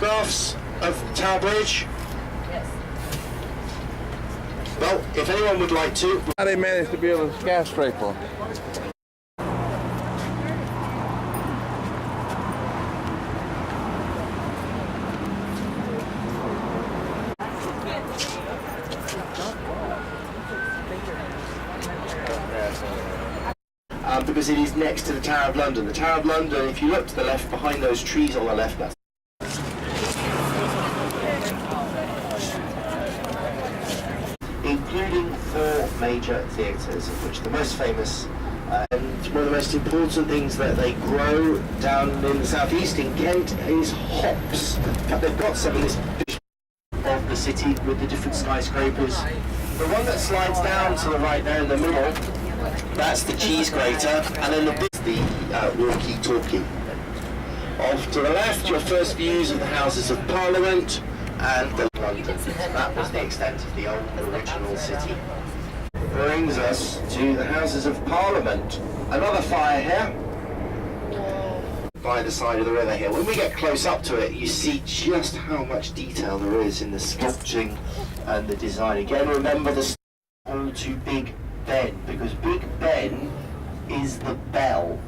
photographs of Tower Bridge? Yes. Well, if anyone would like to... How they managed to build a skyscraper? Because it is next to the Tower of London. The Tower of London, if you look to the left, behind those trees on the left, that's including 4 major theatres, of which the most famous and one of the most important things that they grow down in the southeast in Kent is hops. In fact, they've got some in this of the city with the different skyscrapers. The one that slides down to the right there in the middle, that's the cheese grater, and then the walkie-talkie. Off to the left, your first views of the Houses of Parliament and the London. That was the extent of the old original city. Brings us to the Houses of Parliament. Another fire here by the side of the river here. When we get close up to it, you see just how much detail there is in the sculpting and the design. Again, remember the all to Big Ben, because Big Ben is the bell.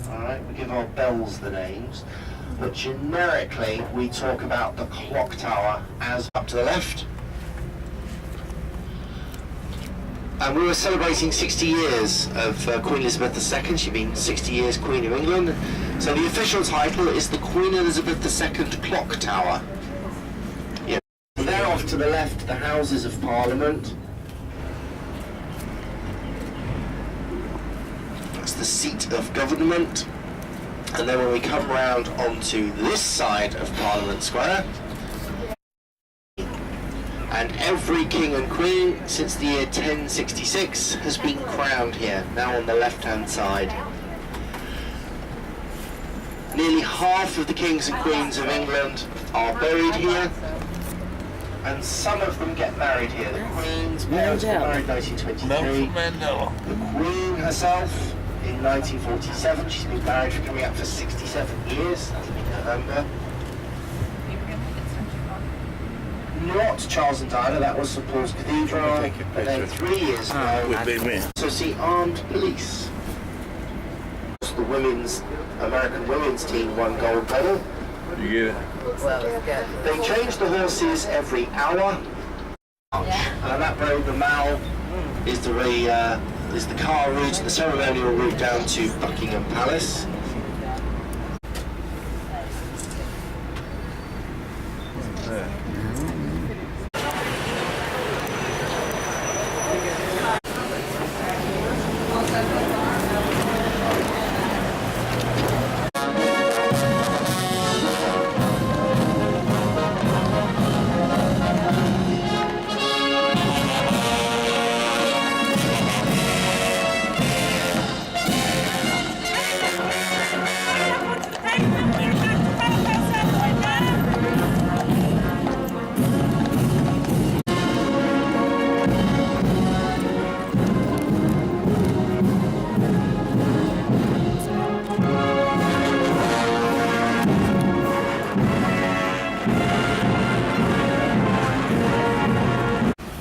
Alright, we give our bells the names, but generically we talk about the clock tower as up to the left. And we were celebrating 60 years of Queen Elizabeth II. She'd been 60 years Queen of England. So the official title is the Queen Elizabeth II Clock Tower. Yeah. And there off to the left, the Houses of Parliament. That's the seat of government. And then when we come round onto this side of Parliament Square, and every king and queen since the year 1066 has been crowned here, now on the left-hand side. Nearly half of the kings and queens of England are buried here, and some of them get married here. The Queen's parents were married in 1923. The Queen herself in 1947. She's been married for coming up for 67 years. That'll be November. Not Charles and Diana, that was St Paul's Cathedral. And then 3 years ago, so see armed police. The American women's team won gold medal. You get it? Well, it's good. They change the horses every hour. And that road, the Mall, is the car route, the ceremonial route down to Buckingham Palace.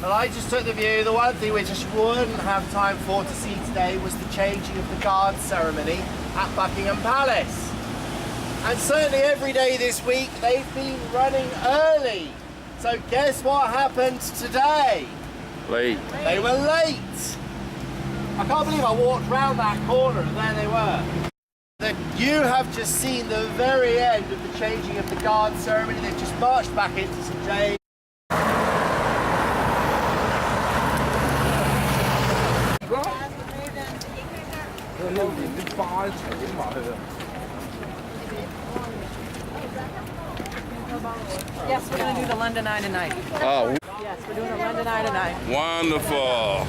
I just took the view. The one thing we just wouldn't have time for to see today was the changing of the guard ceremony at Buckingham Palace. And certainly every day this week they've been running early. So guess what happened today? Late. They were late. I can't believe I walked round that corner and there they were. You have just seen the very end of the changing of the guard ceremony. They've just marched back into St James. Yes, we're going to do the London Eye tonight. Oh, Yes, we're doing the London Eye tonight. wonderful.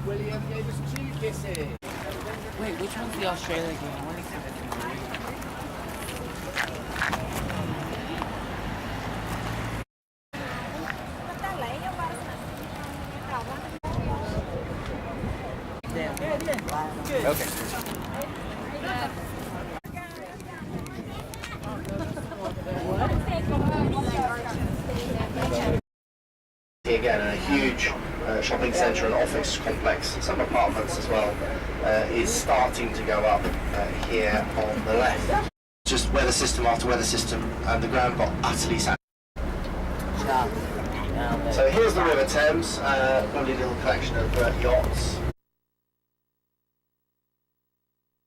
William gave us 2 kisses. Wait, which one's the Australia game? I want to see if I can read. Okay. Again, a huge shopping centre and office complex, some apartments as well, is starting to go up here on the left. Just weather system after weather system, and the ground got utterly saturated. So here's the River Thames, probably a little collection of yachts.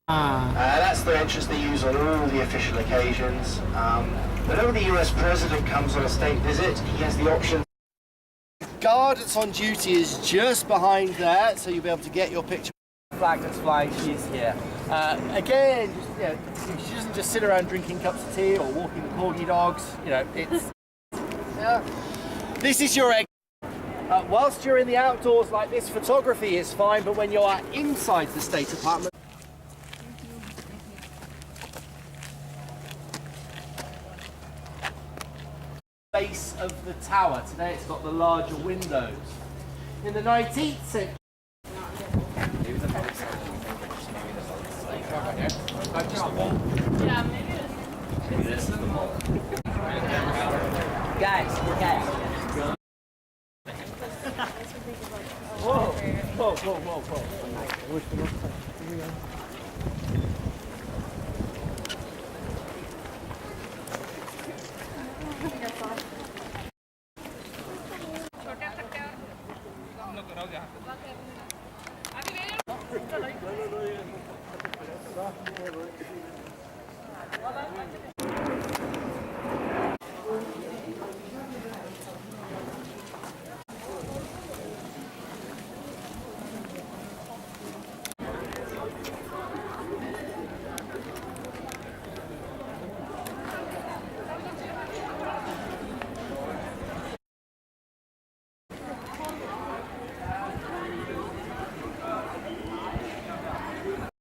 That's the entrance they use on all the official occasions. Whenever the US President comes on a state visit, he has the option. Guard that's on duty is just behind there, so you'll be able to get your picture. The flag that's flying, she's here. Again, just, you know, she doesn't just sit around drinking cups of tea or walking the corgi dogs. You know, it's. This is your egg. Whilst you're in the outdoors like this, photography is fine, but when you are inside the state apartment. Base of the tower. Today it's got the larger windows. In the 19th century. Guys. Whoa.